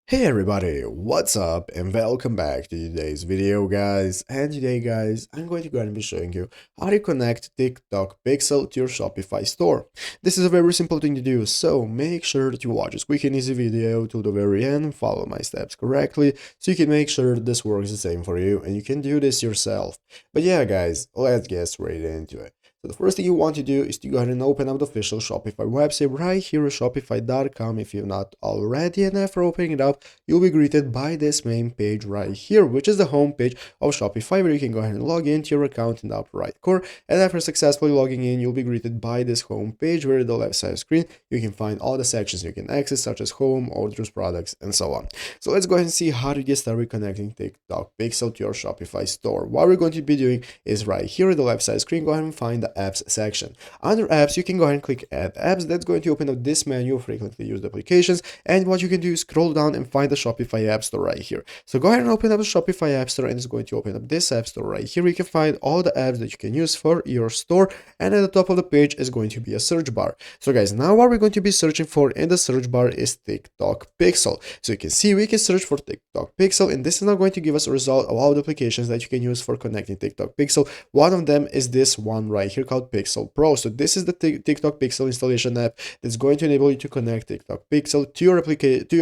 Hey everybody, what's up and welcome back to today's video guys. And today guys, I'm going to go ahead and be showing you how to connect TikTok Pixel to your Shopify store. This is a very simple thing to do, so make sure that you watch this quick and easy video to the very end and follow my steps correctly so you can make sure that this works the same for you and you can do this yourself. But yeah guys, let's get straight into it. So the first thing you want to do is to go ahead and open up the official Shopify website right here at shopify.com if you've not already, and after opening it up, you'll be greeted by this main page right here, which is the home page of Shopify, where you can go ahead and log into your account in the upper right corner, and after successfully logging in, you'll be greeted by this home page where at the left side of the screen, you can find all the sections you can access, such as home, orders, products, and so on. So let's go ahead and see how to get started connecting TikTok Pixel to your Shopify store. What we're going to be doing is right here at the left side of the screen, go ahead and find the apps section. Under apps, you can go ahead and click add apps. That's going to open up this menu of frequently used applications, and what you can do is scroll down and find the Shopify App Store right here. So go ahead and open up the Shopify App Store, and it's going to open up this App Store right here. You can find all the apps that you can use for your store, and at the top of the page is going to be a search bar. So guys, now what we're going to be searching for in the search bar is TikTok Pixel. So you can see we can search for TikTok Pixel, and this is now going to give us a result of all the applications that you can use for connecting TikTok Pixel. One of them is this one right here called Pixel Pro. So this is the TikTok Pixel installation app that's going to enable you to connect TikTok Pixel to your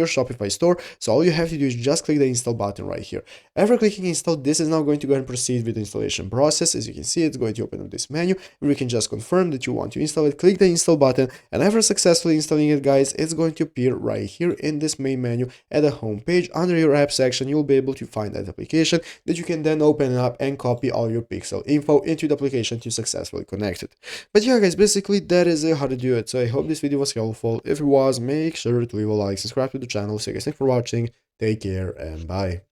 Shopify store. So all you have to do is just click the install button right here. After clicking install, this is now going to go and proceed with the installation process. As you can see, it's going to open up this menu where you can just confirm that you want to install it. Click the install button, and after successfully installing it, guys, it's going to appear right here in this main menu at the home page. Under your app section, you'll be able to find that application that you can then open up and copy all your Pixel info into the application to successfully connect it. But yeah guys, basically that is it, how to do it. So I hope this video was helpful. If it was, make sure to leave a like, subscribe to the channel. So guys, thanks for watching, take care, and bye.